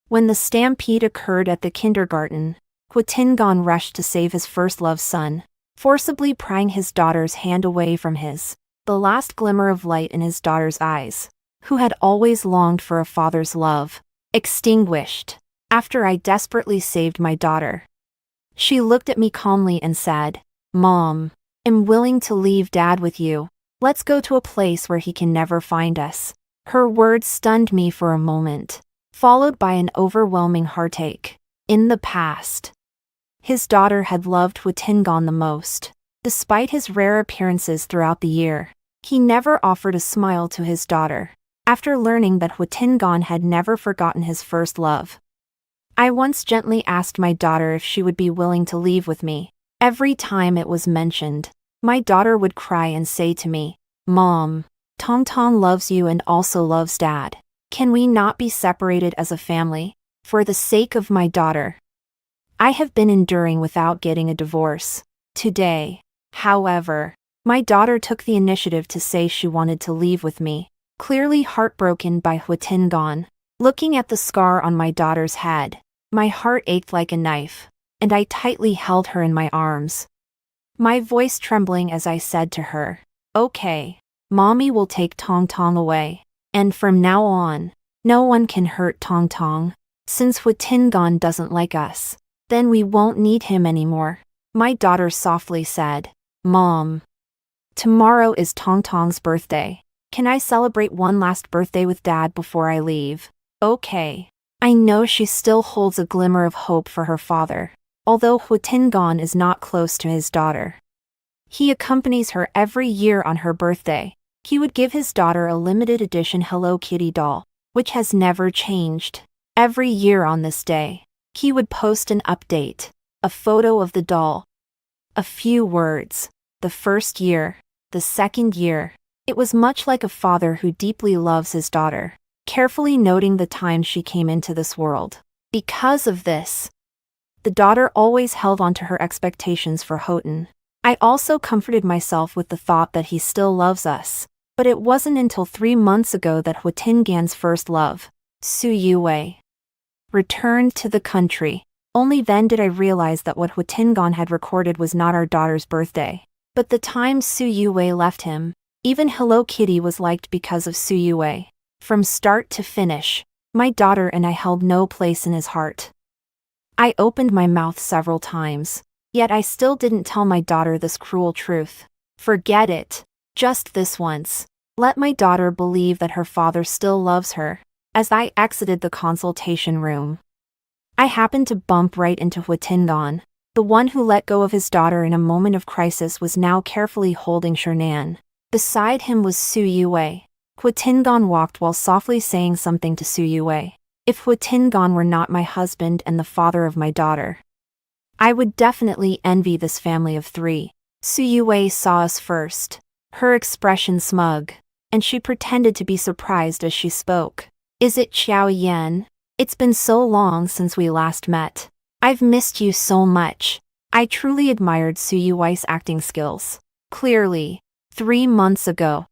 When the stampede occurred at the kindergarten, Hwatingan rushed to save his first love son, forcibly prying his daughter's hand away from his. The last glimmer of light in his daughter's eyes, who had always longed for a father's love, extinguished after I desperately saved my daughter. She looked at me calmly and said, "Mom, I'm willing to leave Dad with you. Let's go to a place where he can never find us." Her words stunned me for a moment, followed by an overwhelming heartache. In the past, his daughter had loved Hwatingan the most. Despite his rare appearances throughout the year, he never offered a smile to his daughter. After learning that Hwatingan had never forgotten his first love, I once gently asked my daughter if she would be willing to leave with me. Every time it was mentioned, my daughter would cry and say to me, "Mom, Tongtong loves you and also loves Dad. Can we not be separated as a family, for the sake of my daughter?" I have been enduring without getting a divorce. Today, however, my daughter took the initiative to say she wanted to leave with me, clearly heartbroken by Hwatingan. Looking at the scar on my daughter's head, my heart ached like a knife, and I tightly held her in my arms, my voice trembling as I said to her, "Okay, Mommy will take Tongtong away, and from now on, no one can hurt Tongtong. Since Hwatingan doesn't like us, then we won't need him anymore." My daughter softly said, "Mom, tomorrow is Tongtong's birthday. Can I celebrate one last birthday with Dad before I leave?" "Okay." I know she still holds a glimmer of hope for her father, although Hwatingan is not close to his daughter. He accompanies her every year on her birthday. He would give his daughter a limited edition Hello Kitty doll, which has never changed. Every year on this day, he would post an update, a photo of the doll, a few words. The first year, the second year, it was much like a father who deeply loves his daughter, carefully noting the time she came into this world. Because of this, the daughter always held on to her expectations for Houghton. I also comforted myself with the thought that he still loves us. But it wasn't until 3 months ago that Hwatingan's first love, Su Yue, returned to the country. Only then did I realize that what Hwatingan had recorded was not our daughter's birthday, but the time Su Yue left him. Even Hello Kitty was liked because of Su Yue. From start to finish, my daughter and I held no place in his heart. I opened my mouth several times, yet I still didn't tell my daughter this cruel truth. Forget it. Just this once. Let my daughter believe that her father still loves her. As I exited the consultation room, I happened to bump right into Hwatingan. The one who let go of his daughter in a moment of crisis was now carefully holding Shernan. Beside him was Su Yue. Hwatingan walked while softly saying something to Su Yue. If Hwatingan were not my husband and the father of my daughter, I would definitely envy this family of 3. Su Yue saw us first, her expression smug, and she pretended to be surprised as she spoke. "Is it Xiao Yan? It's been so long since we last met. I've missed you so much." I truly admired Su Yue's acting skills. Clearly, 3 months ago,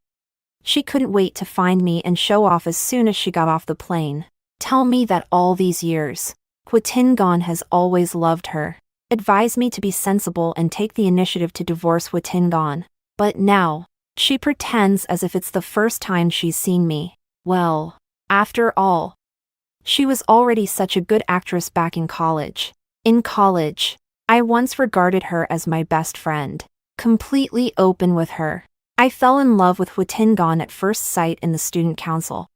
she couldn't wait to find me and show off as soon as she got off the plane. Tell me that all these years, Hwatingan has always loved her. Advise me to be sensible and take the initiative to divorce Hwatingan. But now, she pretends as if it's the first time she's seen me. Well, after all, she was already such a good actress back in college. In college, I once regarded her as my best friend, completely open with her. I fell in love with Hwatingan at first sight in the student council.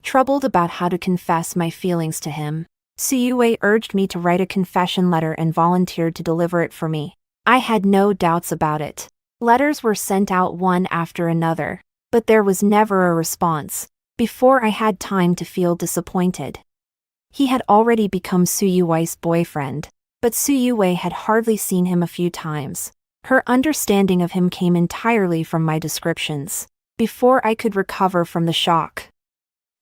Troubled about how to confess my feelings to him, Su Yue urged me to write a confession letter and volunteered to deliver it for me. I had no doubts about it. Letters were sent out one after another, but there was never a response. Before I had time to feel disappointed, he had already become Su Yue's boyfriend, but Su Yue had hardly seen him a few times. Her understanding of him came entirely from my descriptions. Before I could recover from the shock,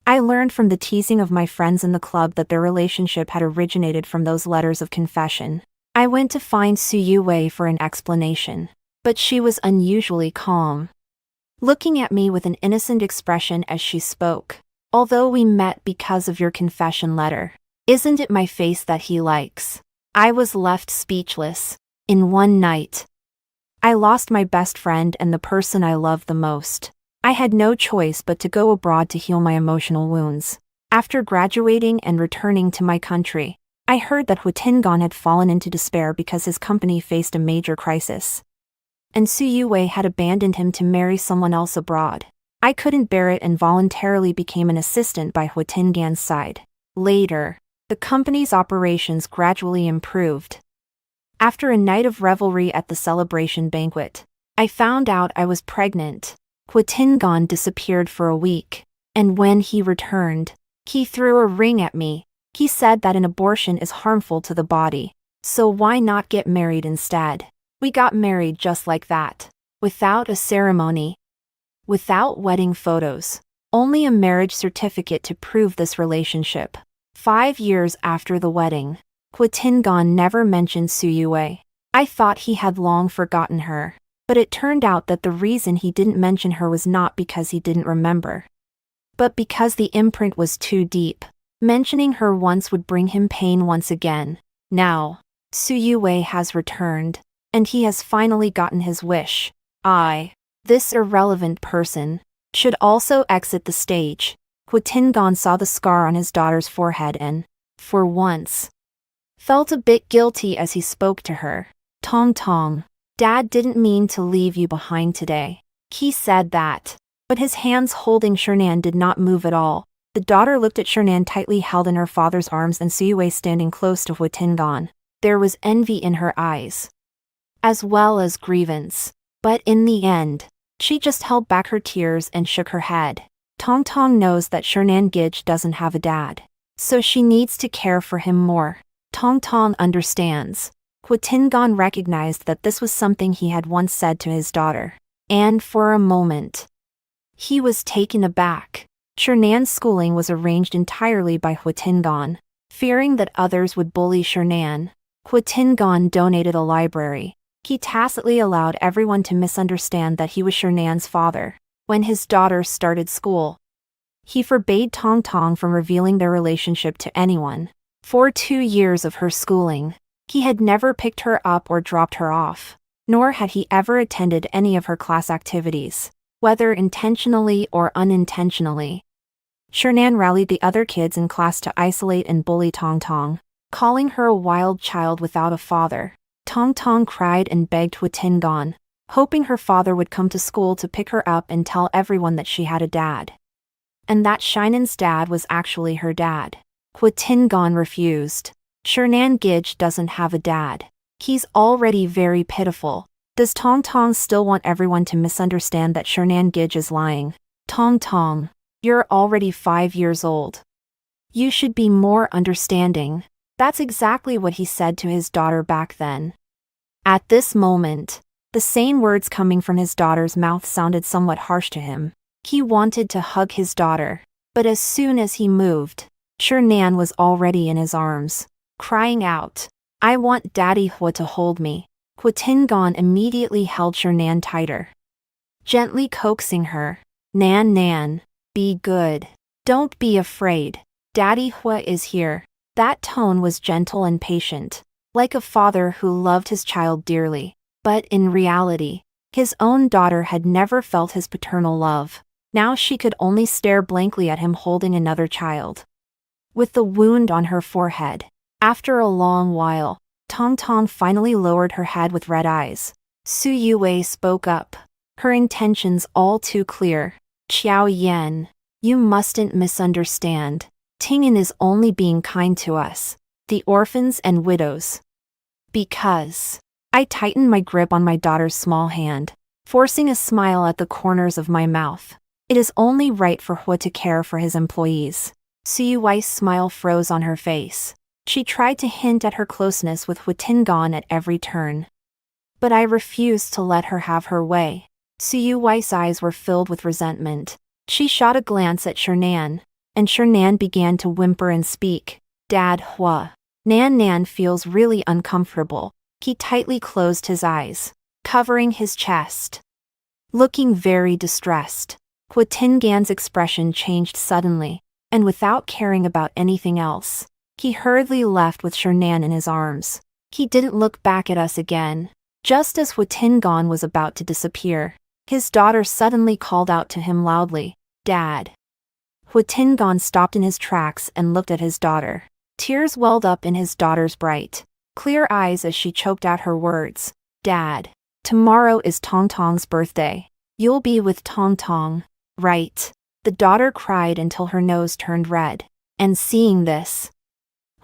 I learned from the teasing of my friends in the club that their relationship had originated from those letters of confession. I went to find Su Yue for an explanation, but she was unusually calm, looking at me with an innocent expression as she spoke. "Although we met because of your confession letter, Isn't it my face that he likes? I was left speechless. In one night, I lost my best friend and the person I loved the most. I had no choice but to go abroad to heal my emotional wounds. After graduating and returning to my country, I heard that Huitingan had fallen into despair because his company faced a major crisis. And Su Yue had abandoned him to marry someone else abroad. I couldn't bear it and voluntarily became an assistant by Huitingan's side. Later, the company's operations gradually improved. After a night of revelry at the celebration banquet, I found out I was pregnant. Huitingan disappeared for a week, and when he returned, he threw a ring at me. He said that an abortion is harmful to the body, so why not get married instead? We got married just like that, without a ceremony, without wedding photos, only a marriage certificate to prove this relationship. 5 years after the wedding, Huitingan never mentioned Su Yue. I thought he had long forgotten her, but it turned out that the reason he didn't mention her was not because he didn't remember, but because the imprint was too deep. Mentioning her once would bring him pain once again. Now, Su Yue has returned, and he has finally gotten his wish. This irrelevant person, should also exit the stage. Huitingan saw the scar on his daughter's forehead and, for once, felt a bit guilty as he spoke to her. Tong Tong, Dad didn't mean to leave you behind today. He said that, but his hands holding Shernan did not move at all. The daughter looked at Shernan tightly held in her father's arms and Su Yue standing close to Huitingan. There was envy in her eyes, as well as grievance. But in the end, she just held back her tears and shook her head. Tong Tong knows that Shernan Gij doesn't have a dad, so she needs to care for him more. Tong Tong understands. Huitingan recognized that this was something he had once said to his daughter, and for a moment, he was taken aback. Shernan's schooling was arranged entirely by Huitingan. Fearing that others would bully Shernan, Huitingan donated a library. He tacitly allowed everyone to misunderstand that he was Shernan's father. When his daughter started school, he forbade Tong Tong from revealing their relationship to anyone. For 2 years of her schooling, he had never picked her up or dropped her off, nor had he ever attended any of her class activities, whether intentionally or unintentionally. Shernan rallied the other kids in class to isolate and bully Tong Tong, calling her a wild child without a father. Tong Tong cried and begged Huitingan, hoping her father would come to school to pick her up and tell everyone that she had a dad, and that Shinan's dad was actually her dad. Huitingan refused. Shernan Gij doesn't have a dad. He's already very pitiful. Does Tong Tong still want everyone to misunderstand that Shernan Gij is lying? Tong Tong, you're already 5 years old. You should be more understanding. That's exactly what he said to his daughter back then. At this moment, the same words coming from his daughter's mouth sounded somewhat harsh to him. He wanted to hug his daughter, but as soon as he moved, Shernan was already in his arms, crying out, "I want Daddy Hua to hold me." Huitingan immediately held Shernan tighter, gently coaxing her. "Nan Nan, be good. Don't be afraid. Daddy Hua is here." That tone was gentle and patient, like a father who loved his child dearly. But in reality, his own daughter had never felt his paternal love. Now she could only stare blankly at him holding another child, with the wound on her forehead. After a long while, Tong Tong finally lowered her head with red eyes. Su Yue spoke up, her intentions all too clear. "Qiao Yan, you mustn't misunderstand. Tingyan is only being kind to us, the orphans and widows." Because I tightened my grip on my daughter's small hand, forcing a smile at the corners of my mouth. "It is only right for Hua to care for his employees." Su Yue's smile froze on her face. She tried to hint at her closeness with Huitingan at every turn, but I refused to let her have her way. Su Yue's eyes were filled with resentment. She shot a glance at Shernan, and Shernan began to whimper and speak. "Dad Hua." Nan Nan feels really uncomfortable. He tightly closed his eyes, covering his chest, looking very distressed. Huitingan's expression changed suddenly, and without caring about anything else, He hurriedly left with Shernan in his arms. He didn't look back at us again. Just as Huatingan was about to disappear, his daughter suddenly called out to him loudly, "Dad." Huatingan stopped in his tracks and looked at his daughter. Tears welled up in his daughter's bright, clear eyes as she choked out her words. "Dad, tomorrow is Tong Tong's birthday. You'll be with Tong Tong, right?" The daughter cried until her nose turned red. And seeing this,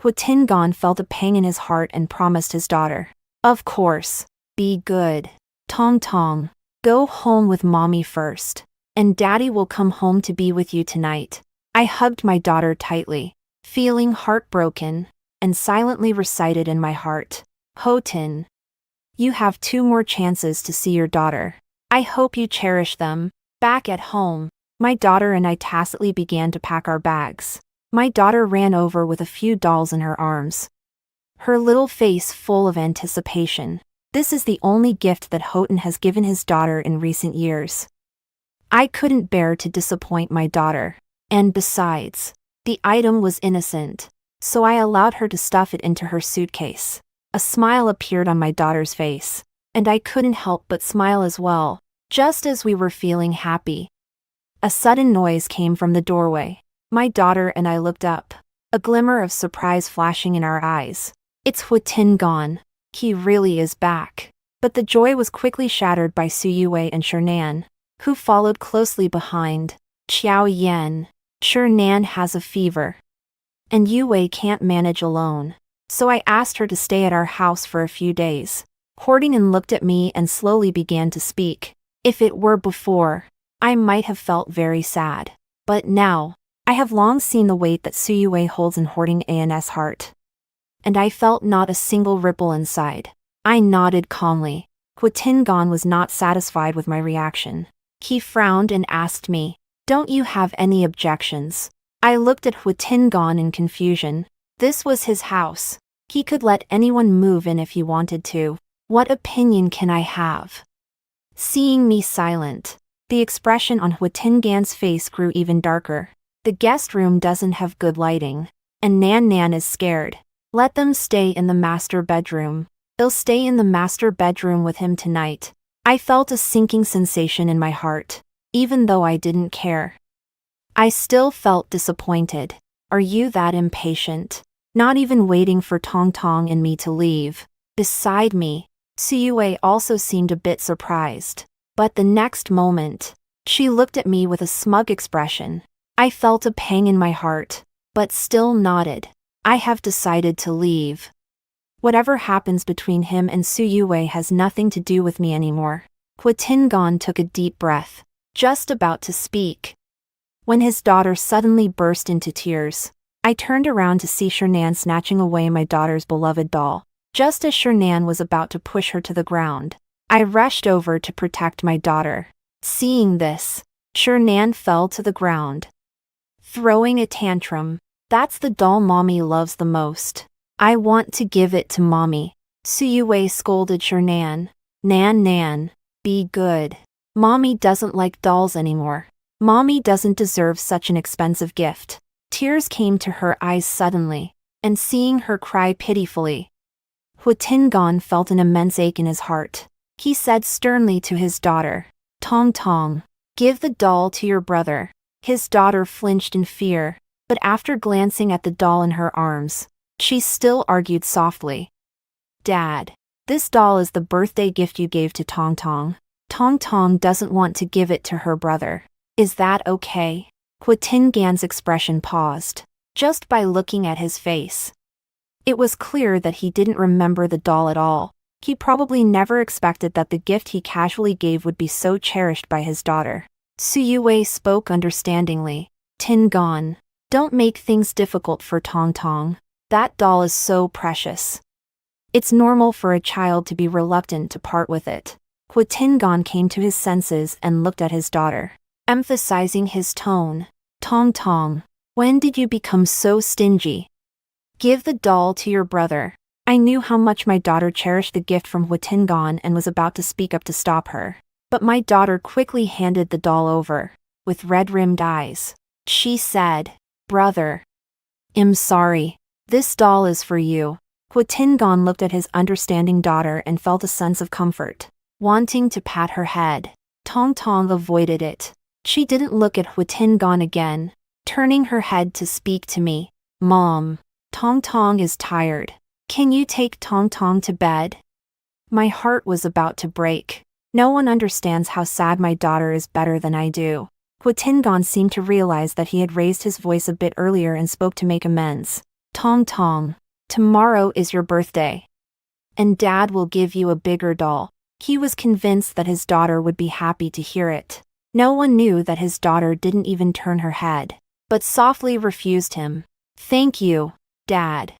Huatingan felt a pang in his heart and promised his daughter, "Of course, be good. Tong Tong, go home with mommy first, and daddy will come home to be with you tonight." I hugged my daughter tightly, feeling heartbroken, and silently recited in my heart, "Hotin, you have 2 more chances to see your daughter. I hope you cherish them." Back at home, my daughter and I tacitly began to pack our bags. My daughter ran over with a few dolls in her arms, her little face full of anticipation. This is the only gift that Houghton has given his daughter in recent years. I couldn't bear to disappoint my daughter, and besides, the item was innocent, so I allowed her to stuff it into her suitcase. A smile appeared on my daughter's face, and I couldn't help but smile as well. Just as we were feeling happy, a sudden noise came from the doorway. My daughter and I looked up, a glimmer of surprise flashing in our eyes. "It's Huatingan. He really is back." But the joy was quickly shattered by Su Yue and Shernan, who followed closely behind. "Xiao Yan, Shernan has a fever, and Yue can't manage alone, so I asked her to stay at our house for a few days." Hortinghan looked at me and slowly began to speak. If it were before, I might have felt very sad. But now, I have long seen the weight that Su Yue holds in Hortinghan's heart, and I felt not a single ripple inside. I nodded calmly. Huatingan was not satisfied with my reaction. He frowned and asked me, "Don't you have any objections?" I looked at Huatingan in confusion. This was his house. He could let anyone move in if he wanted to. What opinion can I have? Seeing me silent, the expression on Huatingan's face grew even darker. "The guest room doesn't have good lighting, and Nan Nan is scared. Let them stay in the master bedroom. They'll stay in the master bedroom with him tonight." I felt a sinking sensation in my heart, even though I didn't care. I still felt disappointed. Are you that impatient? Not even waiting for Tong Tong and me to leave. Beside me, Su Yue also seemed a bit surprised. But the next moment, she looked at me with a smug expression. I felt a pang in my heart, but still nodded. "I have decided to leave. Whatever happens between him and Su Yue has nothing to do with me anymore." Huatingan took a deep breath, just about to speak, when his daughter suddenly burst into tears. I turned around to see Shernan snatching away my daughter's beloved doll. Just as Shernan was about to push her to the ground, I rushed over to protect my daughter. Seeing this, Shernan fell to the ground, throwing a tantrum. "That's the doll mommy loves the most. I want to give it to mommy." Su Yue scolded Shernan. "Nan Nan, be good. Mommy doesn't like dolls anymore. Mommy doesn't deserve such an expensive gift." Tears came to her eyes suddenly, and seeing her cry pitifully, Huatingan felt an immense ache in his heart. He said sternly to his daughter, "Tong Tong, give the doll to your brother." His daughter flinched in fear, but after glancing at the doll in her arms, she still argued softly, "Dad, this doll is the birthday gift you gave to Tong Tong. Tong Tong doesn't want to give it to her brother. Is that okay?" Huatingan's expression paused, just by looking at his face. It was clear that he didn't remember the doll at all. He probably never expected that the gift he casually gave would be so cherished by his daughter. Su Yue spoke understandingly. "Tingan, don't make things difficult for Tong Tong. That doll is so precious. It's normal for a child to be reluctant to part with it." Huatingan came to his senses and looked at his daughter, emphasizing his tone. "Tong Tong, when did you become so stingy? Give the doll to your brother." I knew how much my daughter cherished the gift from Huatingan and was about to speak up to stop her. But my daughter quickly handed the doll over, with red-rimmed eyes. She said, "Brother, I'm sorry. This doll is for you. Tin looked at his understanding daughter and felt a sense of comfort. Wanting to pat her head, Tong Tong avoided it. She didn't look at Tin again, turning her head to speak to me. Mom, Tong Tong is tired. Can you take Tong Tong to bed? My heart was about to break. No one understands how sad my daughter is better than I do. Tin seemed to realize that he had raised his voice a bit earlier and spoke to make amends. Tong Tong, tomorrow is your birthday. And Dad will give you a bigger doll. He was convinced that his daughter would be happy to hear it. No one knew that his daughter didn't even turn her head, but softly refused him. Thank you, Dad.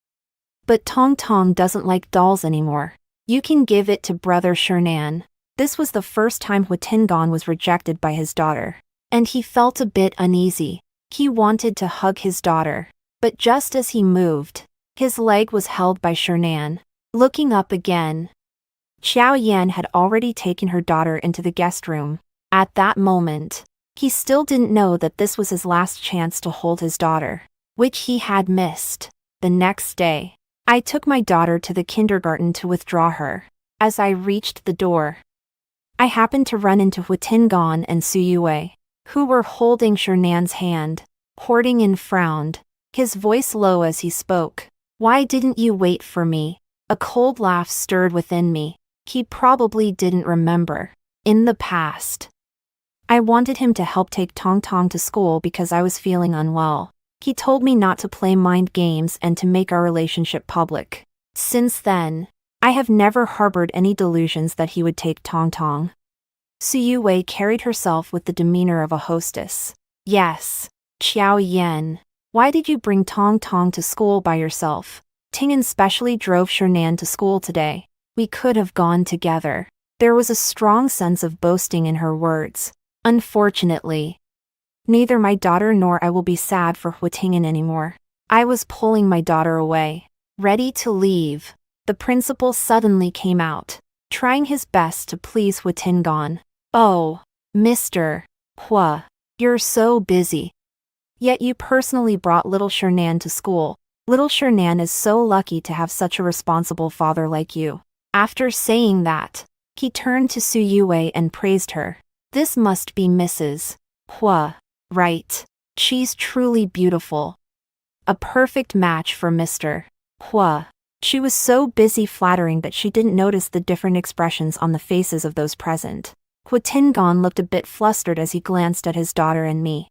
But Tong Tong doesn't like dolls anymore. You can give it to Brother Shernan. This was the first time Tin was rejected by his daughter, and he felt a bit uneasy. He wanted to hug his daughter, but just as he moved, his leg was held by Shernan. Looking up again, Xiao Yan had already taken her daughter into the guest room. At that moment, he still didn't know that this was his last chance to hold his daughter, which he had missed. The next day, I took my daughter to the kindergarten to withdraw her. As I reached the door, I happened to run into Tin and Su Yue, who were holding Shernan's hand. Yin frowned, his voice low as he spoke. Why didn't you wait for me? A cold laugh stirred within me. He probably didn't remember. In the past, I wanted him to help take Tong Tong to school because I was feeling unwell. He told me not to play mind games and to make our relationship public. Since then, I have never harbored any delusions that he would take Tong Tong. Su Yue carried herself with the demeanor of a hostess. Yes, Xiao Yan, why did you bring Tong Tong to school by yourself? Ting'an specially drove Shernan to school today. We could have gone together. There was a strong sense of boasting in her words. Unfortunately, neither my daughter nor I will be sad for Ting'an anymore. I was pulling my daughter away, ready to leave. The principal suddenly came out, trying his best to please Tin. Oh, Mr. Hua, you're so busy. Yet you personally brought little Shernan to school. Little Shernan is so lucky to have such a responsible father like you. After saying that, he turned to Su Yue and praised her. This must be Mrs. Hua, right? She's truly beautiful. A perfect match for Mr. Hua. She was so busy flattering that she didn't notice the different expressions on the faces of those present. Tin looked a bit flustered as he glanced at his daughter and me.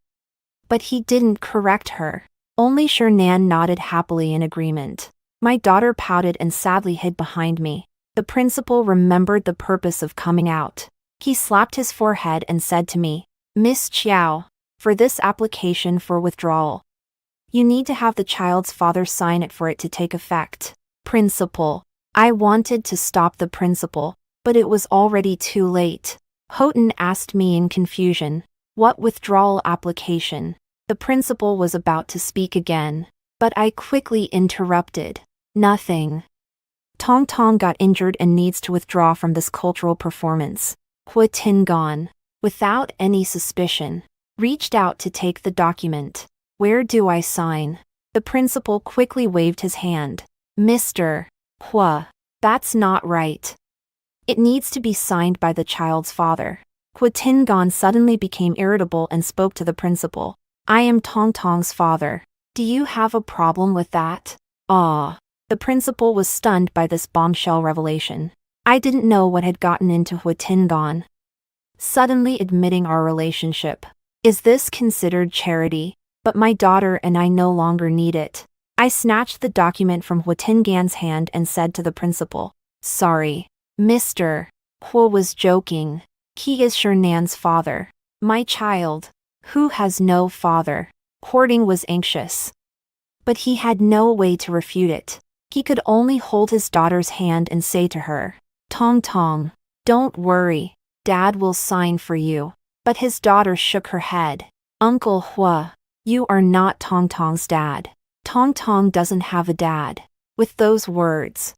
But he didn't correct her. Only Shernan nodded happily in agreement. My daughter pouted and sadly hid behind me. The principal remembered the purpose of coming out. He slapped his forehead and said to me, Miss Chiao, for this application for withdrawal, you need to have the child's father sign it for it to take effect. Principal. I wanted to stop the principal, but it was already too late. Houghton asked me in confusion. What withdrawal application? The principal was about to speak again, but I quickly interrupted. Nothing. Tong Tong got injured and needs to withdraw from this cultural performance. Tin, without any suspicion, reached out to take the document. Where do I sign? The principal quickly waved his hand. Mr. Hua, that's not right. It needs to be signed by the child's father. Tin suddenly became irritable and spoke to the principal. I am Tong Tong's father. Do you have a problem with that? Ah. The principal was stunned by this bombshell revelation. I didn't know what had gotten into Tin. Suddenly admitting our relationship. Is this considered charity? But my daughter and I no longer need it. I snatched the document from Tin's hand and said to the principal, Sorry, Mr. Hua was joking. He is Shernan's father. My child, who has no father. Hording was anxious. But he had no way to refute it. He could only hold his daughter's hand and say to her, Tong Tong, don't worry, Dad will sign for you. But his daughter shook her head. Uncle Hua, you are not Tong Tong's dad. Tong Tong doesn't have a dad. With those words,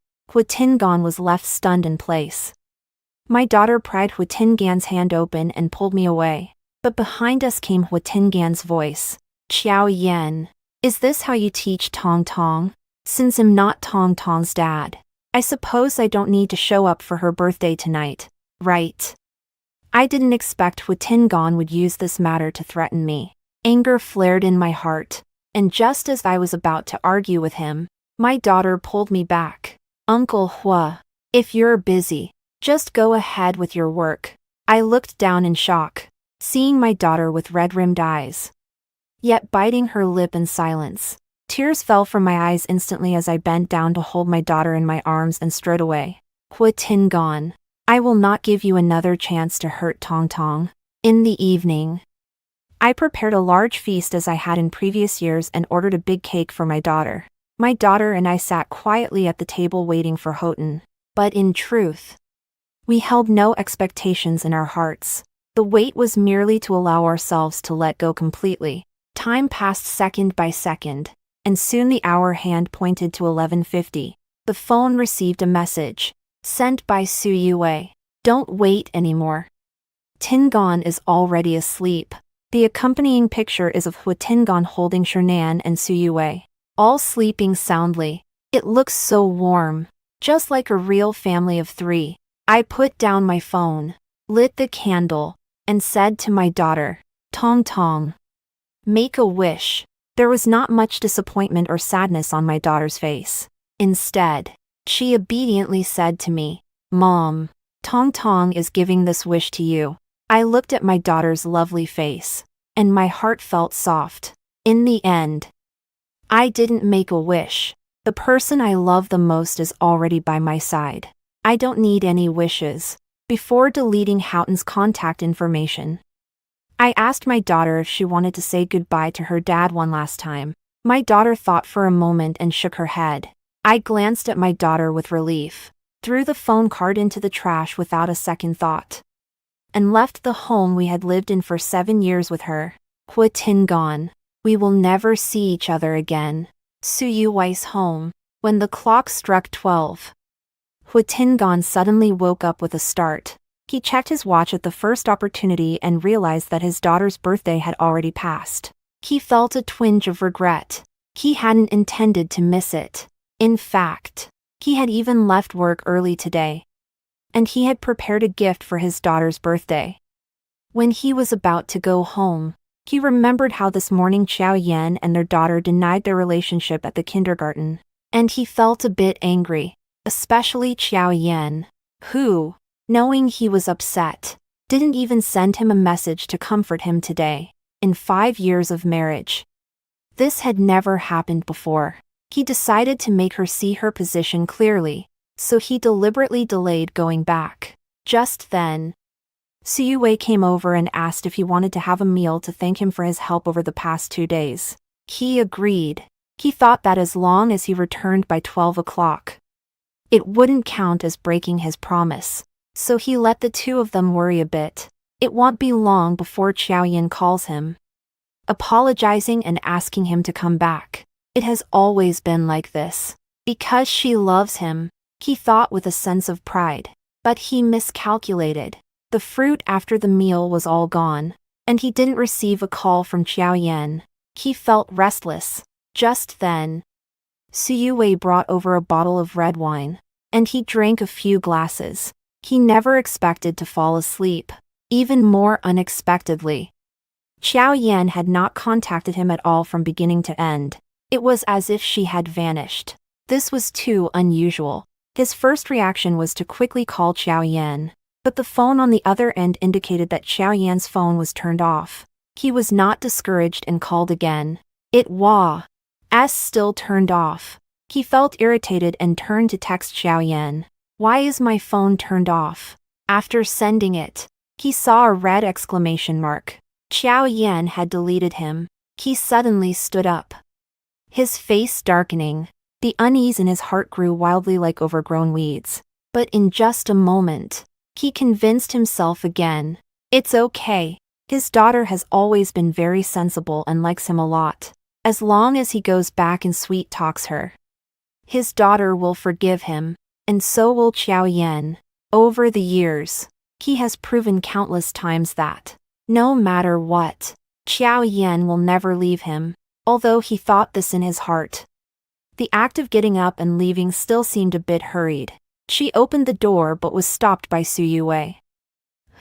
Tin was left stunned in place. My daughter pried Tin's hand open and pulled me away. But behind us came Tin's voice. Xiao Yan, is this how you teach Tong Tong? Since I'm not Tong Tong's dad, I suppose I don't need to show up for her birthday tonight, right? I didn't expect Hu Tingan would use this matter to threaten me. Anger flared in my heart, and just as I was about to argue with him, my daughter pulled me back. Uncle Hua, if you're busy, just go ahead with your work. I looked down in shock, seeing my daughter with red-rimmed eyes, yet biting her lip in silence. Tears fell from my eyes instantly as I bent down to hold my daughter in my arms and strode away. Hu Tingan, I will not give you another chance to hurt Tong Tong. In the evening, I prepared a large feast as I had in previous years and ordered a big cake for my daughter. My daughter and I sat quietly at the table waiting for Houghton. But in truth, we held no expectations in our hearts. The wait was merely to allow ourselves to let go completely. Time passed second by second, and soon the hour hand pointed to 11:50. The phone received a message, sent by Su Yue. Don't wait anymore. Tingan is already asleep. The accompanying picture is of Hu Tingan holding Shernan and Su Yue, all sleeping soundly. It looks so warm, just like a real family of three. I put down my phone, lit the candle, and said to my daughter, Tong Tong, make a wish. There was not much disappointment or sadness on my daughter's face. Instead, she obediently said to me, Mom, Tong Tong is giving this wish to you. I looked at my daughter's lovely face, and my heart felt soft. In the end, I didn't make a wish. The person I love the most is already by my side. I don't need any wishes. Before deleting Houghton's contact information, I asked my daughter if she wanted to say goodbye to her dad one last time. My daughter thought for a moment and shook her head. I glanced at my daughter with relief, threw the phone card into the trash without a second thought, and left the home we had lived in for 7 years with her. Hu Tingan, we will never see each other again. Su Yue's home. When the clock struck 12, Hu Tingan suddenly woke up with a start. He checked his watch at the first opportunity and realized that his daughter's birthday had already passed. He felt a twinge of regret. He hadn't intended to miss it. In fact, he had even left work early today, and he had prepared a gift for his daughter's birthday. When he was about to go home, he remembered how this morning Xiao Yan and their daughter denied their relationship at the kindergarten, and he felt a bit angry, especially Xiao Yan, who, knowing he was upset, didn't even send him a message to comfort him today. In 5 years of marriage, this had never happened before. He decided to make her see her position clearly, so he deliberately delayed going back. Just then, Su Yue came over and asked if he wanted to have a meal to thank him for his help over the past 2 days. He agreed. He thought that as long as he returned by 12 o'clock, it wouldn't count as breaking his promise. So he let the two of them worry a bit. It won't be long before Xiaoyan calls him, apologizing and asking him to come back. It has always been like this. Because she loves him, he thought with a sense of pride. But he miscalculated. The fruit after the meal was all gone, and he didn't receive a call from Xiaoyan. He felt restless. Just then, Su Yue brought over a bottle of red wine, and he drank a few glasses. He never expected to fall asleep. Even more unexpectedly, Xiao Yan had not contacted him at all from beginning to end. It was as if she had vanished. This was too unusual. His first reaction was to quickly call Xiao Yan, but the phone on the other end indicated that Xiao Yan's phone was turned off. He was not discouraged and called again. It was still turned off. He felt irritated and turned to text Xiao Yan. Why is my phone turned off? After sending it, he saw a red exclamation mark. Xiao Yan had deleted him. He suddenly stood up, his face darkening. The unease in his heart grew wildly like overgrown weeds. But in just a moment, he convinced himself again. It's okay. His daughter has always been very sensible and likes him a lot. As long as he goes back and sweet talks her, his daughter will forgive him. And so will Xiao Yan. Over the years, he has proven countless times that, no matter what, Xiao Yan will never leave him, although he thought this in his heart. The act of getting up and leaving still seemed a bit hurried. She opened the door but was stopped by Su Yue.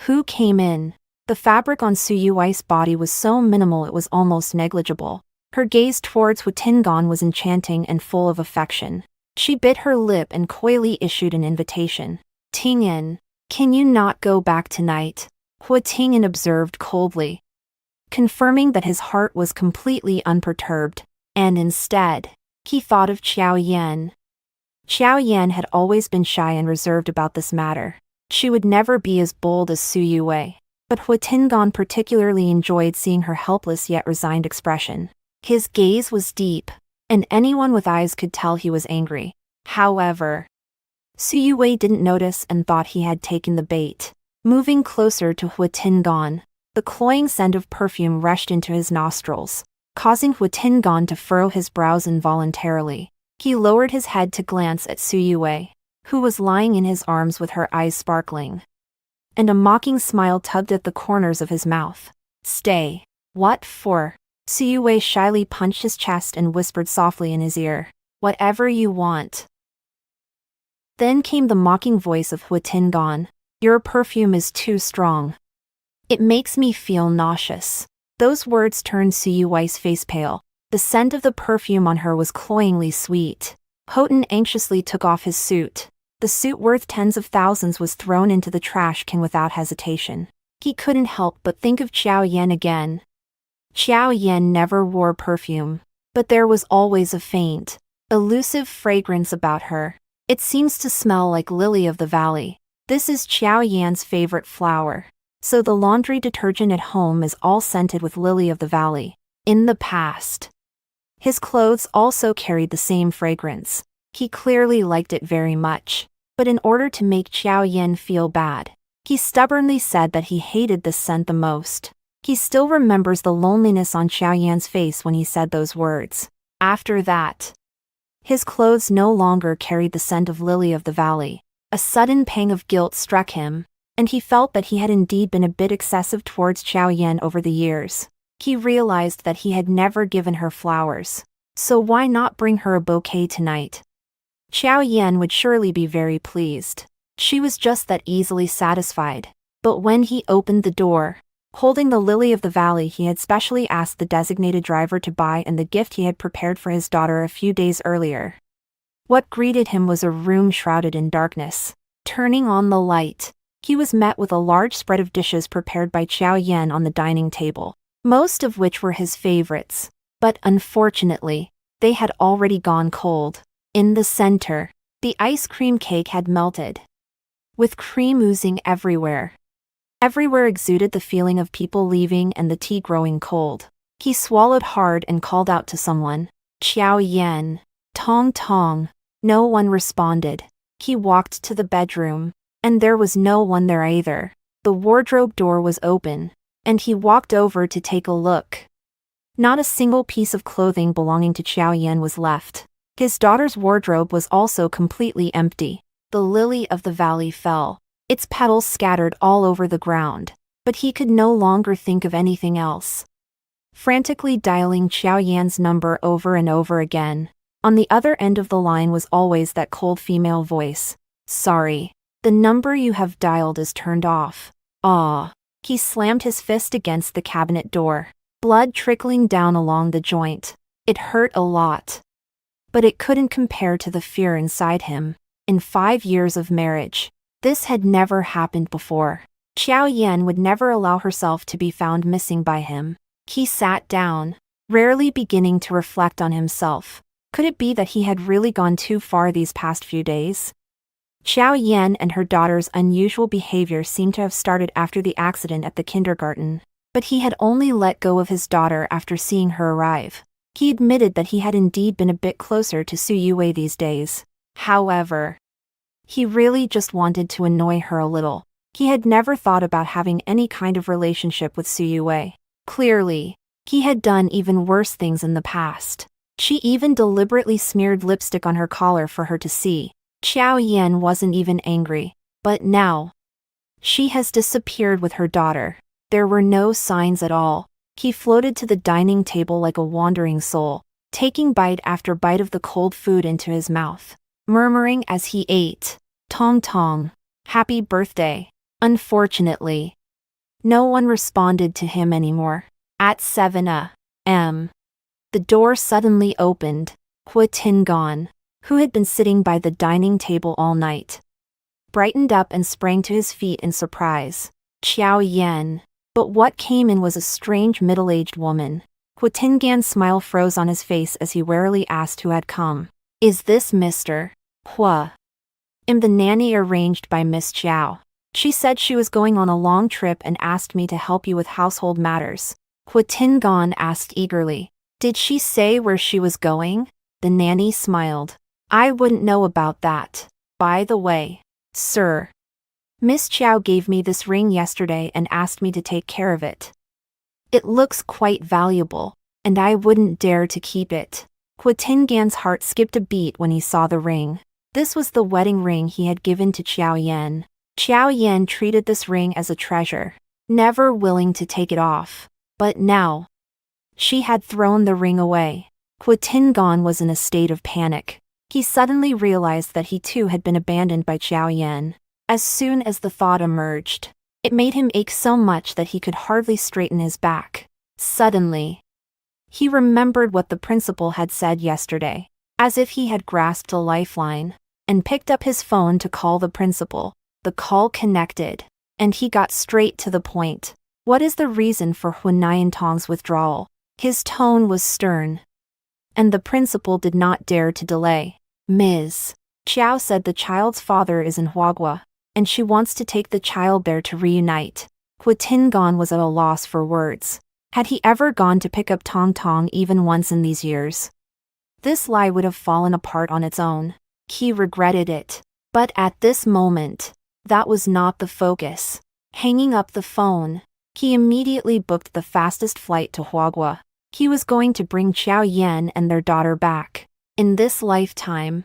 Who came in? The fabric on Su Yue's body was so minimal it was almost negligible. Her gaze towards Hu Tingan was enchanting and full of affection. She bit her lip and coyly issued an invitation. Tingyan, can you not go back tonight? Hu Tingyan observed coldly, confirming that his heart was completely unperturbed, and instead, he thought of Qiao Yan. Qiao Yan had always been shy and reserved about this matter. She would never be as bold as Su Yue. But Hu Tingan particularly enjoyed seeing her helpless yet resigned expression. His gaze was deep, and anyone with eyes could tell he was angry. However, Su Yue didn't notice and thought he had taken the bait. Moving closer to Hu Tingan, the cloying scent of perfume rushed into his nostrils, causing Hu Tingan to furrow his brows involuntarily. He lowered his head to glance at Su Yue, who was lying in his arms with her eyes sparkling, and a mocking smile tugged at the corners of his mouth. Stay. What for? Su Yue shyly punched his chest and whispered softly in his ear. Whatever you want. Then came the mocking voice of Hu Tingan. Your perfume is too strong. It makes me feel nauseous. Those words turned Su Yue's face pale. The scent of the perfume on her was cloyingly sweet. Houghton anxiously took off his suit. The suit worth tens of thousands was thrown into the trash can without hesitation. He couldn't help but think of Qiao Yan again. Qiao Yan never wore perfume, but there was always a faint, elusive fragrance about her. It seems to smell like lily of the valley. This is Qiao Yan's favorite flower. So the laundry detergent at home is all scented with lily of the valley. In the past, his clothes also carried the same fragrance. He clearly liked it very much. But in order to make Qiao Yan feel bad, he stubbornly said that he hated this scent the most. He still remembers the loneliness on Qiao Yan's face when he said those words. After that, his clothes no longer carried the scent of lily of the valley. A sudden pang of guilt struck him, and he felt that he had indeed been a bit excessive towards Qiao Yan over the years. He realized that he had never given her flowers. So why not bring her a bouquet tonight? Qiao Yan would surely be very pleased. She was just that easily satisfied. But when he opened the door, holding the lily of the valley he had specially asked the designated driver to buy and the gift he had prepared for his daughter a few days earlier, what greeted him was a room shrouded in darkness. Turning on the light, he was met with a large spread of dishes prepared by Qiao Yan on the dining table, most of which were his favorites. But unfortunately, they had already gone cold. In the center, the ice cream cake had melted, with cream oozing everywhere. Everywhere exuded the feeling of people leaving and the tea growing cold. He swallowed hard and called out to someone. Qiao Yan. Tong Tong. No one responded. He walked to the bedroom, and there was no one there either. The wardrobe door was open, and he walked over to take a look. Not a single piece of clothing belonging to Qiao Yan was left. His daughter's wardrobe was also completely empty. The lily of the valley fell. Its petals scattered all over the ground, but he could no longer think of anything else. Frantically dialing Qiao Yan's number over and over again, on the other end of the line was always that cold female voice. Sorry, the number you have dialed is turned off. Ah. He slammed his fist against the cabinet door, blood trickling down along the joint. It hurt a lot, but it couldn't compare to the fear inside him. In 5 years of marriage, this had never happened before. Qiao Yan would never allow herself to be found missing by him. He sat down, rarely beginning to reflect on himself. Could it be that he had really gone too far these past few days? Qiao Yan and her daughter's unusual behavior seemed to have started after the accident at the kindergarten, but he had only let go of his daughter after seeing her arrive. He admitted that he had indeed been a bit closer to Su Yue these days. However, he really just wanted to annoy her a little. He had never thought about having any kind of relationship with Su Yue. Clearly, he had done even worse things in the past. She even deliberately smeared lipstick on her collar for her to see. Qiao Yan wasn't even angry, but now, she has disappeared with her daughter. There were no signs at all. He floated to the dining table like a wandering soul. taking bite after bite of the cold food into his mouth, murmuring as he ate, "Tong tong, happy birthday." Unfortunately, no one responded to him anymore. At 7 a.m., the door suddenly opened. Hua Tin-gon, who had been sitting by the dining table all night, brightened up and sprang to his feet in surprise. "Qiao Yan." But what came in was a strange middle-aged woman. Hua Tin-gan's smile froze on his face as he warily asked who had come. "Is this Mr. Hua?" "I'm the nanny arranged by Miss Qiao. She said she was going on a long trip and asked me to help you with household matters." Hua Tin-gon asked eagerly. "Did she say where she was going?" The nanny smiled. "I wouldn't know about that. By the way, sir, Miss Qiao gave me this ring yesterday and asked me to take care of it. It looks quite valuable, and I wouldn't dare to keep it." Hua Tin-gan's heart skipped a beat when he saw the ring. This was the wedding ring he had given to Qiao Yan. Qiao Yan treated this ring as a treasure, never willing to take it off. But now, she had thrown the ring away. Hua Tin-gon was in a state of panic. He suddenly realized that he too had been abandoned by Qiao Yan. As soon as the thought emerged, it made him ache so much that he could hardly straighten his back. Suddenly, he remembered what the principal had said yesterday, as if he had grasped a lifeline, and picked up his phone to call the principal. The call connected, and he got straight to the point. "What is the reason for Huan Niantong's withdrawal?" His tone was stern, and the principal did not dare to delay. "Ms. Qiao said the child's father is in Huagua, and she wants to take the child there to reunite." Hua Tin-gon was at a loss for words. Had he ever gone to pick up Tong Tong even once in these years? This lie would have fallen apart on its own. He regretted it. But at this moment, that was not the focus. Hanging up the phone, he immediately booked the fastest flight to Huagua. He was going to bring Qiao Yan and their daughter back. In this lifetime,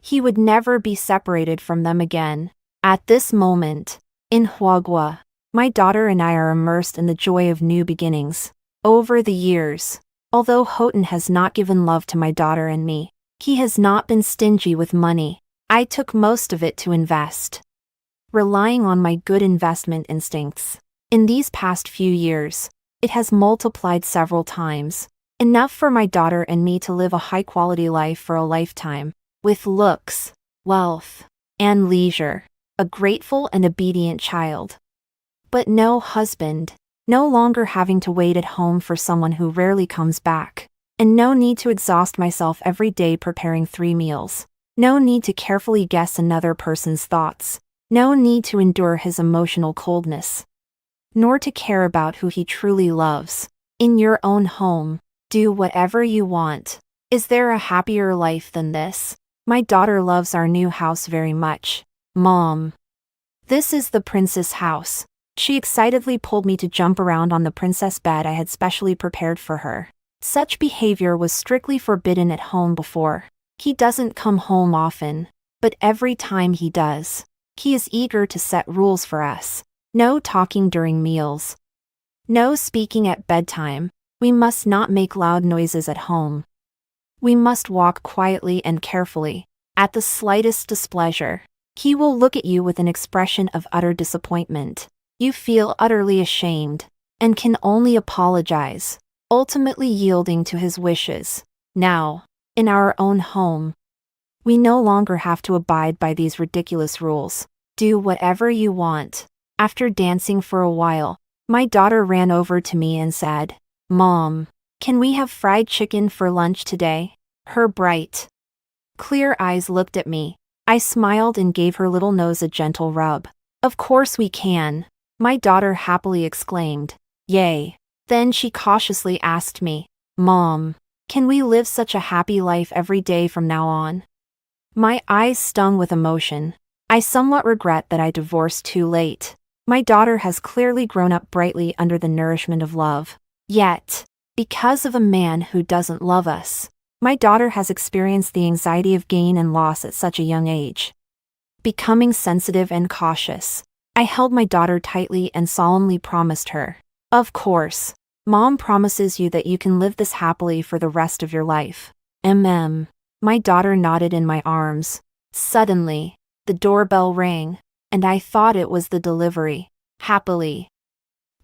he would never be separated from them again. At this moment, in Huagua, my daughter and I are immersed in the joy of new beginnings. Over the years, although Houghton has not given love to my daughter and me, he has not been stingy with money. I took most of it to invest, relying on my good investment instincts. In these past few years, it has multiplied several times, enough for my daughter and me to live a high-quality life for a lifetime, with looks, wealth, and leisure, a grateful and obedient child. But no husband, no longer having to wait at home for someone who rarely comes back, and no need to exhaust myself every day preparing 3 meals. No need to carefully guess another person's thoughts. No need to endure his emotional coldness, nor to care about who he truly loves. In your own home, do whatever you want. Is there a happier life than this? My daughter loves our new house very much. Mom, this is the princess house. She excitedly pulled me to jump around on the princess bed I had specially prepared for her. Such behavior was strictly forbidden at home before. He doesn't come home often, but every time he does, he is eager to set rules for us. No talking during meals. No speaking at bedtime. We must not make loud noises at home. We must walk quietly and carefully. At the slightest displeasure, he will look at you with an expression of utter disappointment. You feel utterly ashamed, and can only apologize, ultimately yielding to his wishes. Now, in our own home, we no longer have to abide by these ridiculous rules. Do whatever you want. After dancing for a while, my daughter ran over to me and said, "Mom, can we have fried chicken for lunch today?" Her bright, clear eyes looked at me. I smiled and gave her little nose a gentle rub. "Of course we can," my daughter happily exclaimed. "Yay." Then she cautiously asked me, "Mom, can we live such a happy life every day from now on?" My eyes stung with emotion. I somewhat regret that I divorced too late. My daughter has clearly grown up brightly under the nourishment of love. Yet, because of a man who doesn't love us, my daughter has experienced the anxiety of gain and loss at such a young age. Becoming sensitive and cautious, I held my daughter tightly and solemnly promised her, "Of course, Mom promises you that you can live this happily for the rest of your life. My daughter nodded in my arms. Suddenly, the doorbell rang, and I thought it was the delivery. Happily.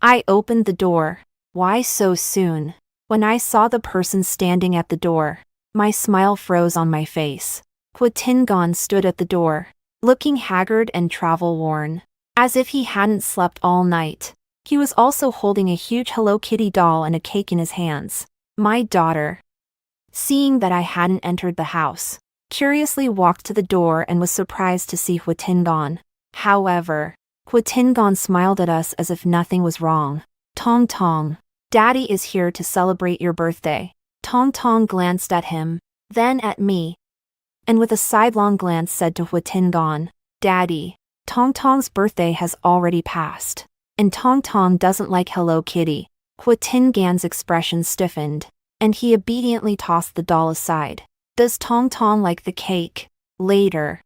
I opened the door. Why so soon? When I saw the person standing at the door, my smile froze on my face. Kwatingon stood at the door, looking haggard and travel-worn, as if he hadn't slept all night. He was also holding a huge Hello Kitty doll and a cake in his hands. My daughter, seeing that I hadn't entered the house, curiously walked to the door and was surprised to see Kwatingon. However, Kwatingon smiled at us as if nothing was wrong. Tong Tong, Daddy is here to celebrate your birthday. Tong Tong glanced at him, then at me, and with a sidelong glance said to Kwatingon, Daddy, Tong Tong's birthday has already passed, and Tong Tong doesn't like Hello Kitty. Kwatingon's expression stiffened, and he obediently tossed the doll aside. Does Tong Tong like the cake? Later.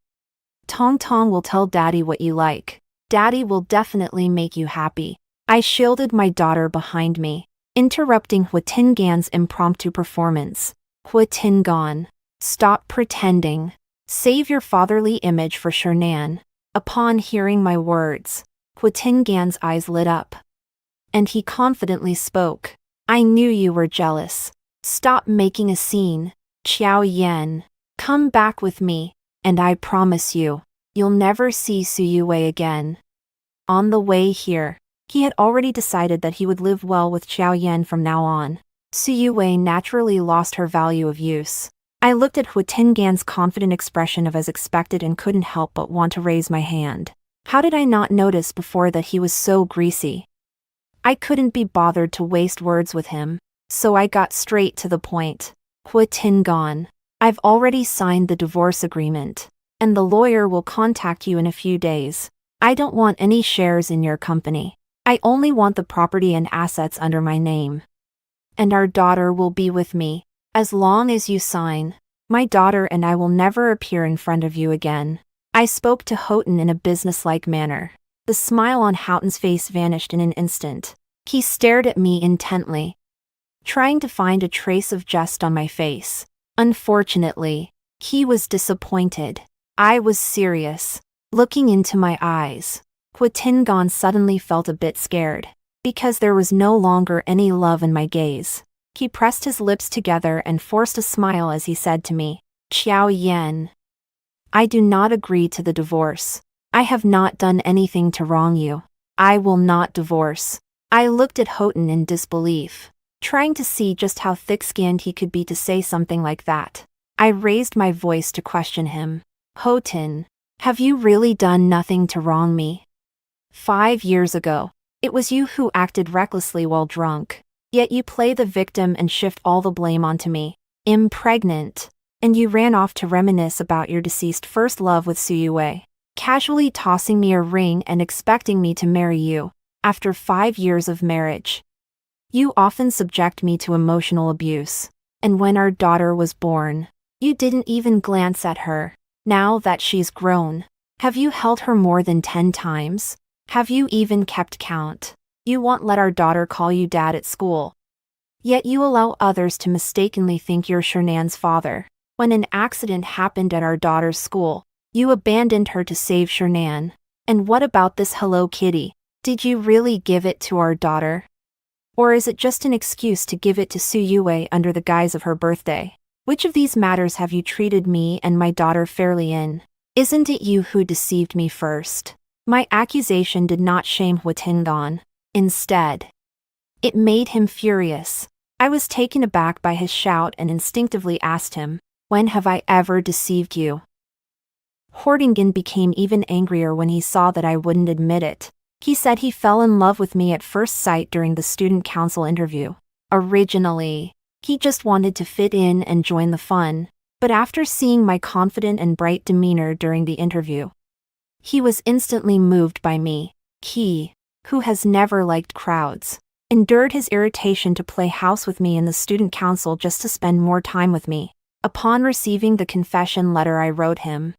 Tong Tong will tell Daddy what you like. Daddy will definitely make you happy. I shielded my daughter behind me, interrupting Kwatingon's impromptu performance. Kwatingon, stop pretending. Save your fatherly image for Shernan. Upon hearing my words, Kwatingon's eyes lit up, and he confidently spoke. I knew you were jealous. Stop making a scene. Xiao Yan, come back with me, and I promise you, you'll never see Su Yue again. On the way here, he had already decided that he would live well with Xiao Yan from now on. Su Yue naturally lost her value of use. I looked at Kwatingon's confident expression of as expected and couldn't help but want to raise my hand. How did I not notice before that he was so greasy? I couldn't be bothered to waste words with him, so I got straight to the point. Kwatingon, I've already signed the divorce agreement, and the lawyer will contact you in a few days. I don't want any shares in your company. I only want the property and assets under my name. And our daughter will be with me. As long as you sign, my daughter and I will never appear in front of you again. I spoke to Houghton in a businesslike manner. The smile on Houghton's face vanished in an instant. He stared at me intently, trying to find a trace of jest on my face. Unfortunately, he was disappointed. I was serious, looking into my eyes. Kwatingon suddenly felt a bit scared, because there was no longer any love in my gaze. He pressed his lips together and forced a smile as he said to me, Xiao Yan, I do not agree to the divorce. I have not done anything to wrong you. I will not divorce. I looked at Houghton in disbelief, trying to see just how thick-skinned he could be to say something like that. I raised my voice to question him. Houghton, have you really done nothing to wrong me? 5 years ago, it was you who acted recklessly while drunk. Yet you play the victim and shift all the blame onto me. Impregnant. And you ran off to reminisce about your deceased first love with Su Yue, casually tossing me a ring and expecting me to marry you, after 5 years of marriage. You often subject me to emotional abuse. And when our daughter was born, you didn't even glance at her. Now that she's grown, have you held her more than 10 times? Have you even kept count? You won't let our daughter call you dad at school. Yet you allow others to mistakenly think you're Shernan's father. When an accident happened at our daughter's school, you abandoned her to save Shernan. And what about this Hello Kitty? Did you really give it to our daughter? Or is it just an excuse to give it to Su Yue under the guise of her birthday? Which of these matters have you treated me and my daughter fairly in? Isn't it you who deceived me first? My accusation did not shame Kwatingon. Instead, it made him furious. I was taken aback by his shout and instinctively asked him, when have I ever deceived you? Hordingen became even angrier when he saw that I wouldn't admit it. He said he fell in love with me at first sight during the student council interview. Originally, he just wanted to fit in and join the fun, but after seeing my confident and bright demeanor during the interview, he was instantly moved by me. He, who has never liked crowds, endured his irritation to play house with me in the student council just to spend more time with me. Upon receiving the confession letter I wrote him,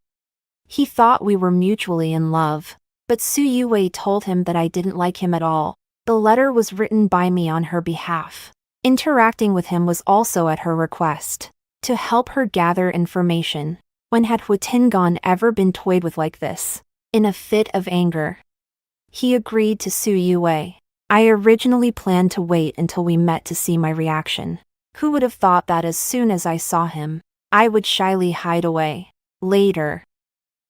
he thought we were mutually in love, but Su Yue told him that I didn't like him at all. The letter was written by me on her behalf. Interacting with him was also at her request, to help her gather information. When had Huitingan ever been toyed with like this? In a fit of anger, he agreed to sue Yue. I originally planned to wait until we met to see my reaction. Who would have thought that as soon as I saw him, I would shyly hide away. Later,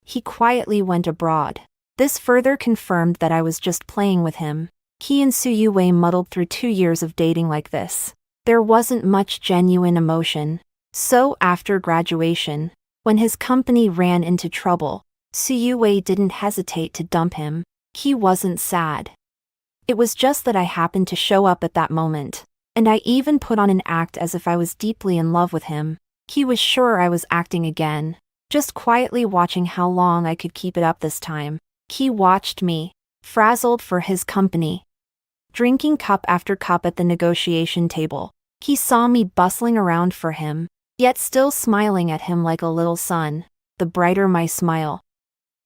he quietly went abroad. This further confirmed that I was just playing with him. He and Su Yue muddled through 2 years of dating like this. There wasn't much genuine emotion. So after graduation, when his company ran into trouble, Su Yue didn't hesitate to dump him. He wasn't sad. It was just that I happened to show up at that moment, and I even put on an act as if I was deeply in love with him. He was sure I was acting again, just quietly watching how long I could keep it up this time. He watched me, frazzled for his company, drinking cup after cup at the negotiation table. He saw me bustling around for him, yet still smiling at him like a little son. The brighter my smile,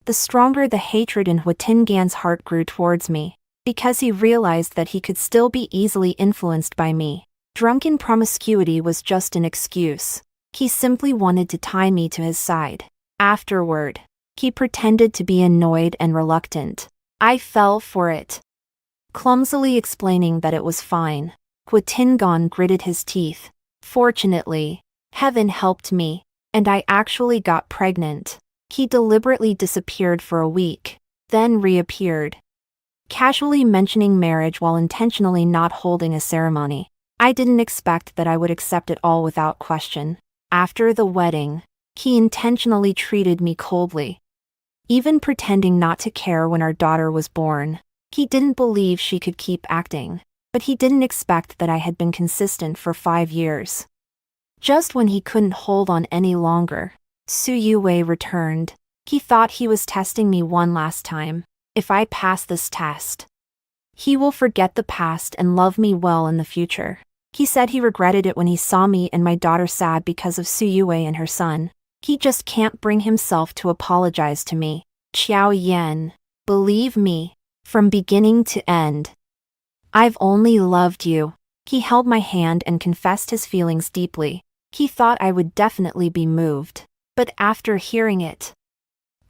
the stronger the hatred in Huitingan's heart grew towards me, because he realized that he could still be easily influenced by me. Drunken promiscuity was just an excuse. He simply wanted to tie me to his side. Afterward, he pretended to be annoyed and reluctant. I fell for it, clumsily explaining that it was fine. Huitingan gritted his teeth. Fortunately, heaven helped me, and I actually got pregnant. He deliberately disappeared for a week, then reappeared, casually mentioning marriage while intentionally not holding a ceremony. I didn't expect that I would accept it all without question. After the wedding, he intentionally treated me coldly, even pretending not to care when our daughter was born. He didn't believe she could keep acting, but he didn't expect that I had been consistent for 5 years. Just when he couldn't hold on any longer, Su Yue returned. He thought he was testing me one last time. If I pass this test, he will forget the past and love me well in the future. He said he regretted it when he saw me and my daughter sad because of Su Yue and her son. He just can't bring himself to apologize to me. Qiao Yan, believe me, from beginning to end, I've only loved you. He held my hand and confessed his feelings deeply. He thought I would definitely be moved, but after hearing it,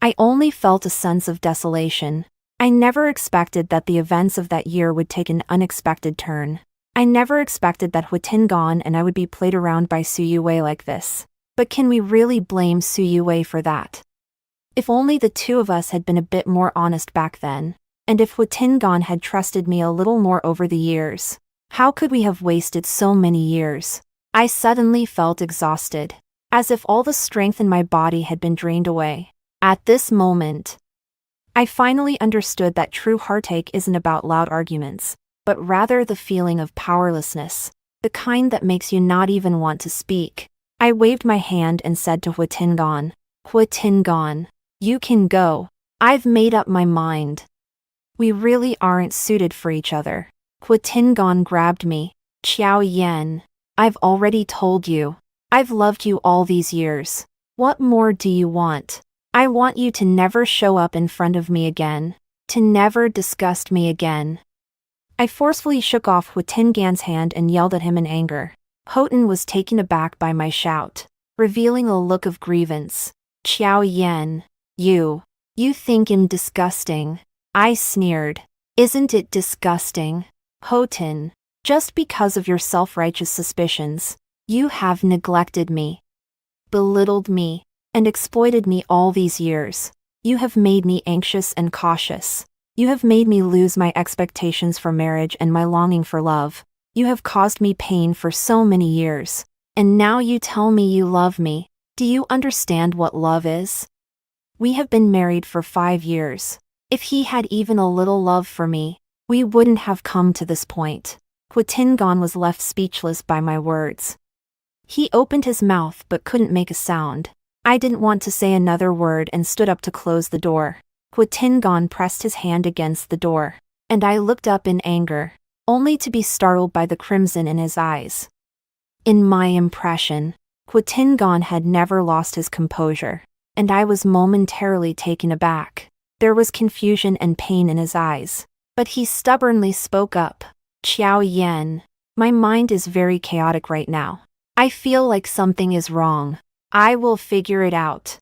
I only felt a sense of desolation. I never expected that the events of that year would take an unexpected turn. I never expected that Huitingan and I would be played around by Su Yue like this. But can we really blame Su Yue for that? If only the two of us had been a bit more honest back then, and if Huitingan had trusted me a little more over the years. How could we have wasted so many years? I suddenly felt exhausted, as if all the strength in my body had been drained away. At this moment, I finally understood that true heartache isn't about loud arguments, but rather the feeling of powerlessness, the kind that makes you not even want to speak. I waved my hand and said to Huitingan, Huitingan, you can go. I've made up my mind. We really aren't suited for each other. Huitingan grabbed me. Qiao Yan, I've already told you. I've loved you all these years. What more do you want? I want you to never show up in front of me again, to never disgust me again. I forcefully shook off Huitingan's hand and yelled at him in anger. Houghton was taken aback by my shout, revealing a look of grievance. Qiao Yan, you think I'm disgusting. I sneered. Isn't it disgusting? Houghton, just because of your self-righteous suspicions, you have neglected me, belittled me, and exploited me all these years. You have made me anxious and cautious. You have made me lose my expectations for marriage and my longing for love. You have caused me pain for so many years. And now you tell me you love me. Do you understand what love is? We have been married for 5 years. If he had even a little love for me, we wouldn't have come to this point. Huitingan was left speechless by my words. He opened his mouth but couldn't make a sound. I didn't want to say another word and stood up to close the door. Huitingan pressed his hand against the door, and I looked up in anger, only to be startled by the crimson in his eyes. In my impression, Huitingan had never lost his composure, and I was momentarily taken aback. There was confusion and pain in his eyes, But he stubbornly spoke up. Xiao Yan, my mind is very chaotic right now. I feel like something is wrong. I will figure it out.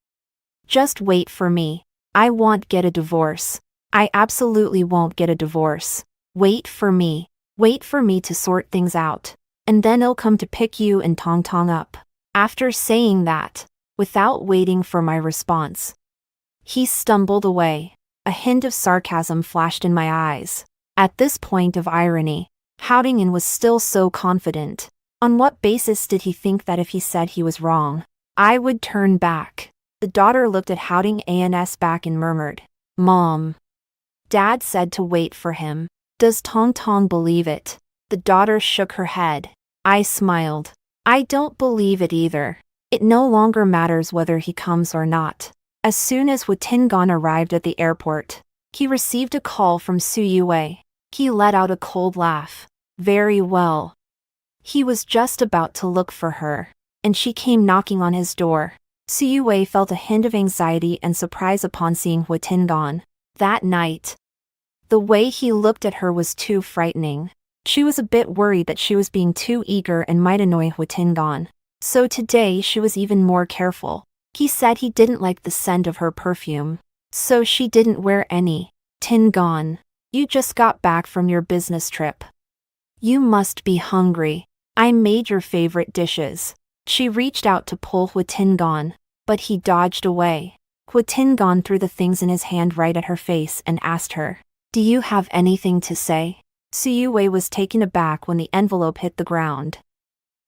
Just wait for me. I won't get a divorce. I absolutely won't get a divorce. Wait for me. Wait for me to sort things out. And then I'll come to pick you and Tong Tong up. After saying that, without waiting for my response, he stumbled away. A hint of sarcasm flashed in my eyes. At this point of irony, Houdingen was still so confident. On what basis did he think that if he said he was wrong, I would turn back? The daughter looked at Houding's back and murmured, Mom. Dad said to wait for him. Does Tong Tong believe it? The daughter shook her head. I smiled. I don't believe it either. It no longer matters whether he comes or not. As soon as Wu Tingan arrived at the airport, he received a call from Su Yue. He let out a cold laugh. Very well. He was just about to look for her, and she came knocking on his door. Su Yue felt a hint of anxiety and surprise upon seeing Wu Tingan. That night, the way he looked at her was too frightening. She was a bit worried that she was being too eager and might annoy Wu Tingan. So today she was even more careful. He said he didn't like the scent of her perfume, so she didn't wear any. Tingan, you just got back from your business trip. You must be hungry. I made your favorite dishes. She reached out to pull Wu Tingan, but he dodged away. Wu Tingan threw the things in his hand right at her face and asked her, Do you have anything to say? Su Yue was taken aback when the envelope hit the ground.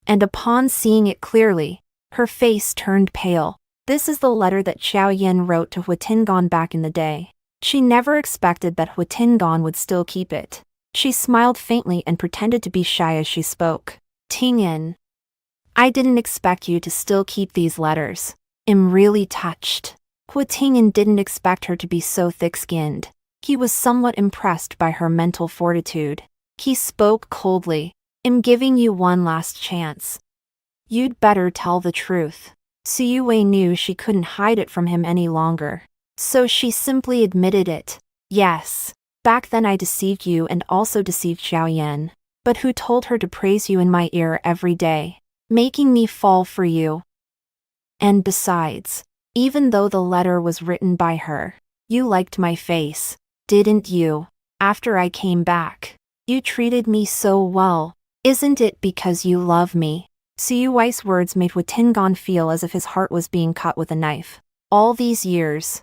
And upon seeing it clearly, her face turned pale. This is the letter that Xiao Yan wrote to Wu Tingan back in the day. She never expected that Wu Tingan would still keep it. She smiled faintly and pretended to be shy as she spoke. Tingyan, I didn't expect you to still keep these letters. I'm really touched. Wu Tingyan didn't expect her to be so thick-skinned. He was somewhat impressed by her mental fortitude. He spoke coldly. I'm giving you one last chance. You'd better tell the truth. Su Yue knew she couldn't hide it from him any longer. So she simply admitted it. Yes. Back then I deceived you and also deceived Xiao Yan. But who told her to praise you in my ear every day, making me fall for you? And besides, even though the letter was written by her, you liked my face, didn't you? After I came back, you treated me so well. Isn't it because you love me? Su Yue's words made Wu Tingan feel as if his heart was being cut with a knife. All these years,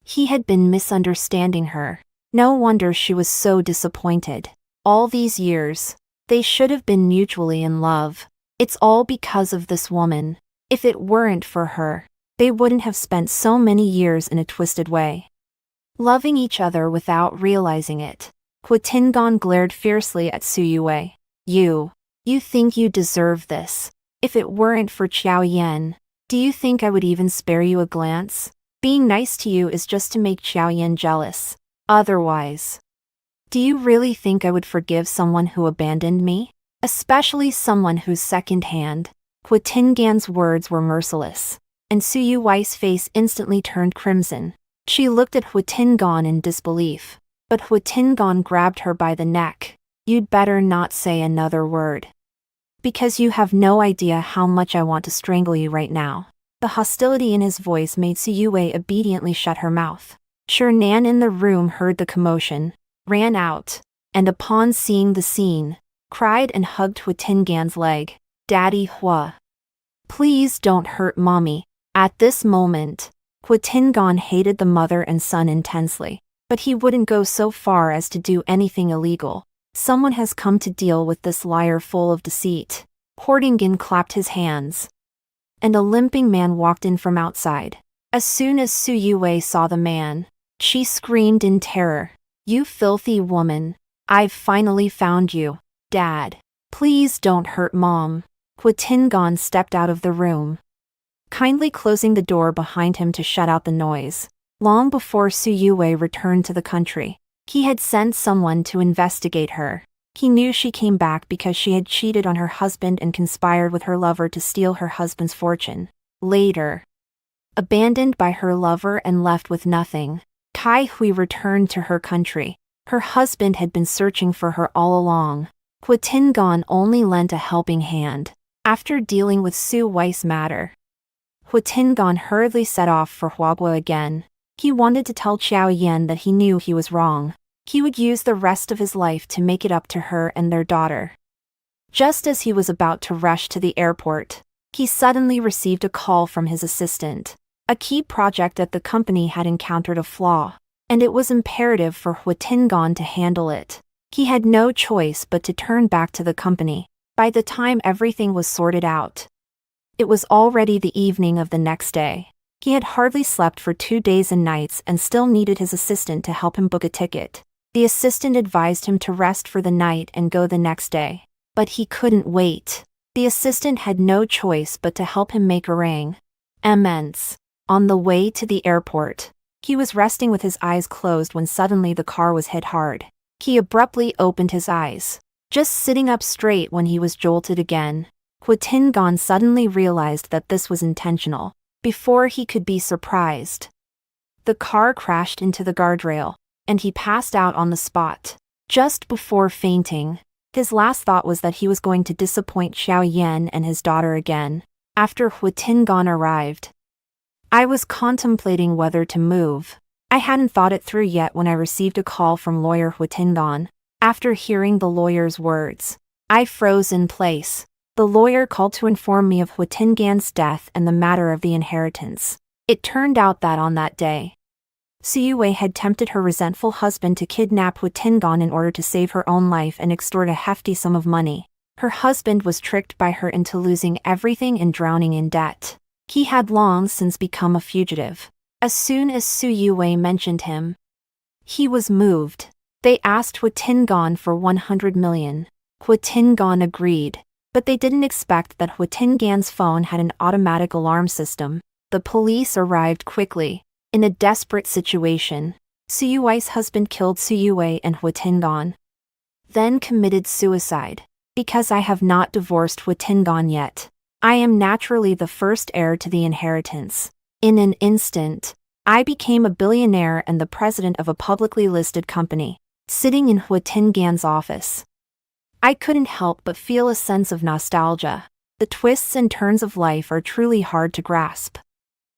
he had been misunderstanding her. No wonder she was so disappointed. All these years, they should have been mutually in love. It's all because of this woman. If it weren't for her, they wouldn't have spent so many years in a twisted way, loving each other without realizing it. Wu Tingan glared fiercely at Su Yue. You think you deserve this. If it weren't for Xiao Yan, do you think I would even spare you a glance? Being nice to you is just to make Xiao Yan jealous. Otherwise, do you really think I would forgive someone who abandoned me? Especially someone who's second-hand? Wu Tingan's words were merciless, and Su Yue's face instantly turned crimson. She looked at Wu Tingan in disbelief, but Wu Tingan grabbed her by the neck. You'd better not say another word, because you have no idea how much I want to strangle you right now. The hostility in his voice made Su Yue obediently shut her mouth. Shernan in the room heard the commotion, ran out, and upon seeing the scene, cried and hugged Wu Tingan's leg. Daddy Hua, please don't hurt mommy. At this moment, Wu Tingan hated the mother and son intensely, but he wouldn't go so far as to do anything illegal. Someone has come to deal with this liar full of deceit. Houdingen clapped his hands, and a limping man walked in from outside. As soon as Su Yue saw the man, she screamed in terror. You filthy woman. I've finally found you. Dad, please don't hurt Mom. Wu Tingan stepped out of the room, kindly closing the door behind him to shut out the noise. Long before Su Yue returned to the country, he had sent someone to investigate her. He knew she came back because she had cheated on her husband and conspired with her lover to steal her husband's fortune. Later, abandoned by her lover and left with nothing, Tai Hui returned to her country. Her husband had been searching for her all along. Huitingan only lent a helping hand. After dealing with Su Wei's matter, Huitingan hurriedly set off for Huagua again. He wanted to tell Xiao Yan that he knew he was wrong. He would use the rest of his life to make it up to her and their daughter. Just as he was about to rush to the airport, he suddenly received a call from his assistant. A key project at the company had encountered a flaw, and it was imperative for Huitingan to handle it. He had no choice but to turn back to the company. By the time everything was sorted out, it was already the evening of the next day. He had hardly slept for 2 days and nights and still needed his assistant to help him book a ticket. The assistant advised him to rest for the night and go the next day. But he couldn't wait. The assistant had no choice but to help him make arrangements. On the way to the airport, he was resting with his eyes closed when suddenly the car was hit hard. He abruptly opened his eyes, just sitting up straight when he was jolted again. Huitingan suddenly realized that this was intentional. Before he could be surprised, the car crashed into the guardrail, and he passed out on the spot. Just before fainting, his last thought was that he was going to disappoint Xiao Yan and his daughter again. After Huitingan arrived, I was contemplating whether to move. I hadn't thought it through yet when I received a call from lawyer Huitingan. After hearing the lawyer's words, I froze in place. The lawyer called to inform me of Huitingan's death and the matter of the inheritance. It turned out that on that day, Su Wei had tempted her resentful husband to kidnap Huitingan in order to save her own life and extort a hefty sum of money. Her husband was tricked by her into losing everything and drowning in debt. He had long since become a fugitive. As soon as Su Wei mentioned him, he was moved. They asked Huitingan for 100 million. Huitingan agreed, but they didn't expect that Huitingan's phone had an automatic alarm system. The police arrived quickly. In a desperate situation, Su Wei's husband killed Su Wei and Huitingan, then committed suicide. Because I have not divorced Huitingan yet, I am naturally the first heir to the inheritance. In an instant, I became a billionaire and the president of a publicly listed company. Sitting in Huitingan's office, I couldn't help but feel a sense of nostalgia. The twists and turns of life are truly hard to grasp.